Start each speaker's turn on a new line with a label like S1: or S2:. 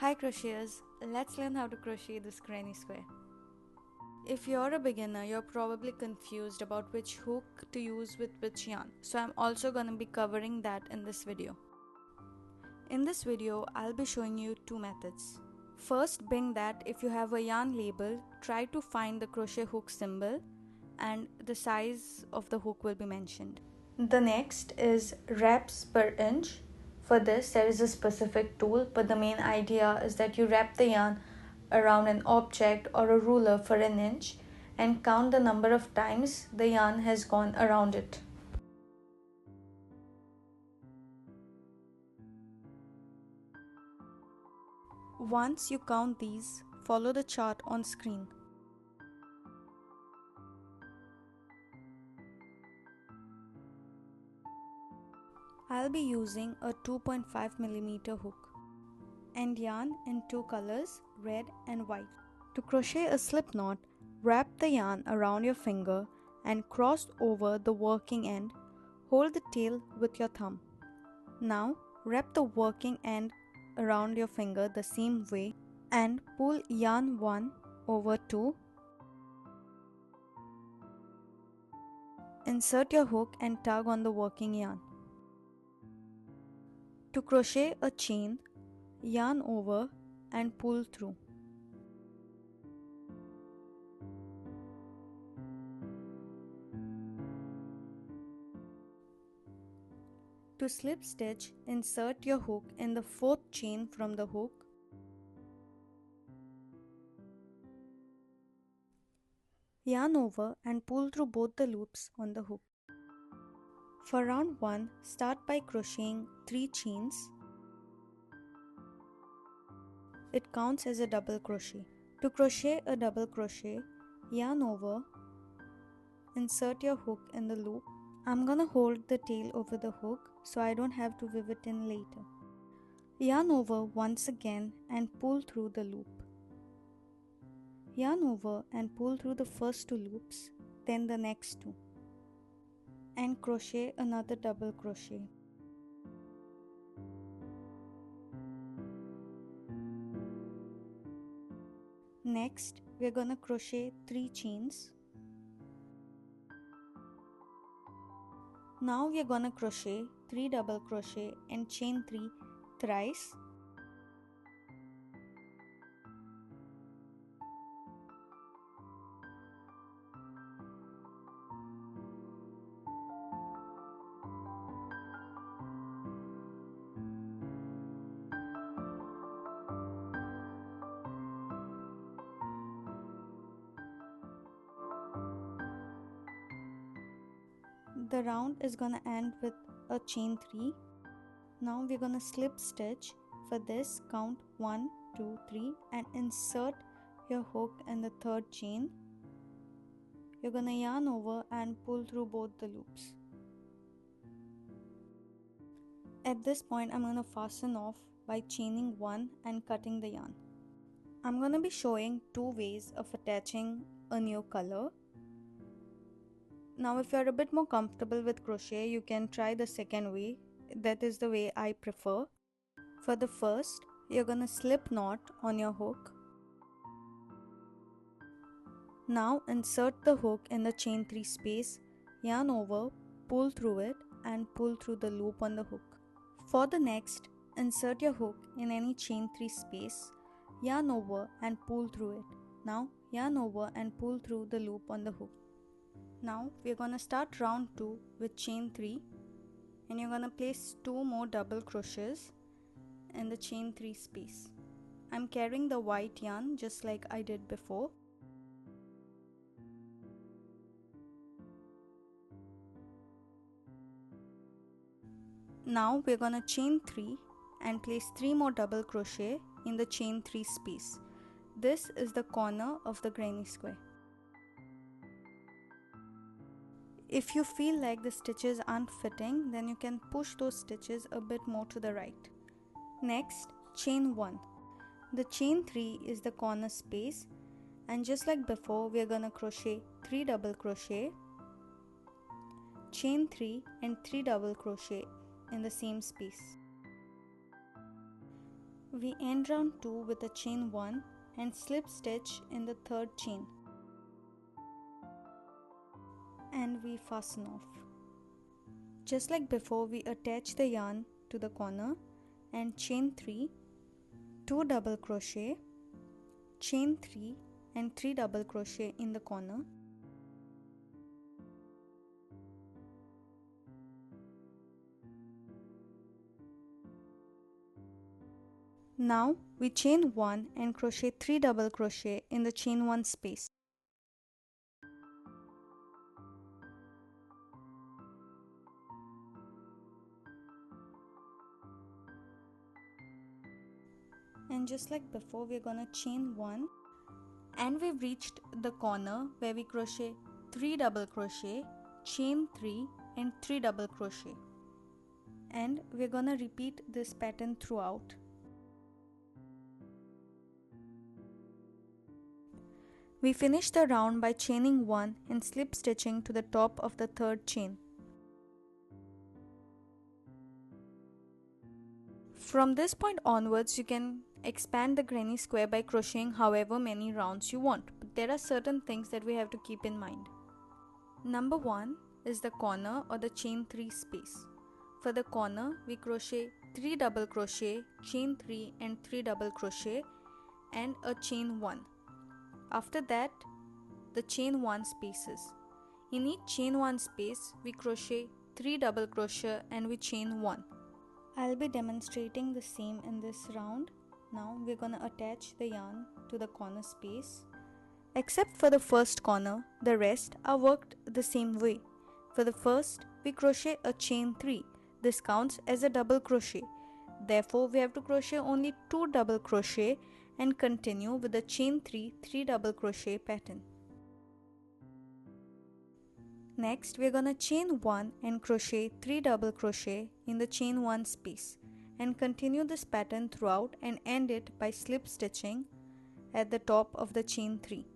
S1: Hi crocheters, let's learn how to crochet this granny square. If you're a beginner, you're probably confused about which hook to use with which yarn, so I'm also going to be covering that in this video. In this video, I'll be showing you two methods. First, being that if you have a yarn label, try to find the crochet hook symbol and the size of the hook will be mentioned. The next is wraps per inch. For this, there is a specific tool, but the main idea is that you wrap the yarn around an object or a ruler for an inch and count the number of times the yarn has gone around it. Once you count these, follow the chart on screen. I'll be using a 2.5mm hook and yarn in two colors, red and white. To crochet a slip knot, wrap the yarn around your finger and cross over the working end. Hold the tail with your thumb. Now wrap the working end around your finger the same way and pull yarn 1 over 2. Insert your hook and tug on the working yarn. To crochet a chain, yarn over and pull through. To slip stitch, insert your hook in the fourth chain from the hook. Yarn over and pull through both the loops on the hook. For round 1, start by crocheting 3 chains. It counts as a double crochet. To crochet a double crochet, yarn over, insert your hook in the loop. I'm gonna hold the tail over the hook so I don't have to weave it in later. Yarn over once again and pull through the loop. Yarn over and pull through the first 2 loops, then the next 2. And crochet another double crochet. Next, we're gonna crochet 3 chains. Now we're gonna crochet 3 double crochet and chain 3 thrice. The round is gonna end with a chain 3. Now we're gonna slip stitch. For this, count 1, 2, 3 and insert your hook in the third chain. You're gonna yarn over and pull through both the loops. At this point, I'm gonna fasten off by chaining 1 and cutting the yarn. I'm gonna be showing 2 ways of attaching a new color. Now if you're a bit more comfortable with crochet, you can try the second way. That is the way I prefer. For the first, you're gonna slip knot on your hook. Now insert the hook in the chain 3 space, yarn over, pull through it and pull through the loop on the hook. For the next, insert your hook in any chain 3 space, yarn over and pull through it. Now yarn over and pull through the loop on the hook. Now we're gonna start round 2 with chain 3 and you're gonna place 2 more double crochets in the chain 3 space. I'm carrying the white yarn just like I did before. Now we're gonna chain 3 and place 3 more double crochet in the chain 3 space. This is the corner of the granny square. If you feel like the stitches aren't fitting, then you can push those stitches a bit more to the right. Next, chain 1. The chain 3 is the corner space and just like before, we are gonna crochet 3 double crochet, chain 3 and 3 double crochet in the same space. We end round 2 with a chain 1 and slip stitch in the third chain. And we fasten off. Just like before, we attach the yarn to the corner and chain 3, 2 double crochet, chain 3 and 3 double crochet in the corner. Now we chain 1 and crochet 3 double crochet in the chain 1 space. And just like before, we're gonna chain 1 and we've reached the corner where we crochet 3 double crochet, chain 3 and 3 double crochet. And we're gonna repeat this pattern throughout. We finish the round by chaining 1 and slip stitching to the top of the third chain. From this point onwards, you can expand the granny square by crocheting however many rounds you want, but there are certain things that we have to keep in mind. Number 1 is the corner or the chain 3 space. For the corner, we crochet 3 double crochet, chain 3 and 3 double crochet and a chain 1. After that, the chain 1 spaces. In each chain 1 space, we crochet 3 double crochet and we chain 1. I'll be demonstrating the same in this round. Now we're gonna attach the yarn to the corner space. Except for the first corner, the rest are worked the same way. For the first, we crochet a chain 3. This counts as a double crochet. Therefore, we have to crochet only 2 double crochet and continue with the chain 3 double crochet pattern. Next, we're gonna chain 1 and crochet 3 double crochet in the chain 1 space and continue this pattern throughout and end it by slip stitching at the top of the chain 3.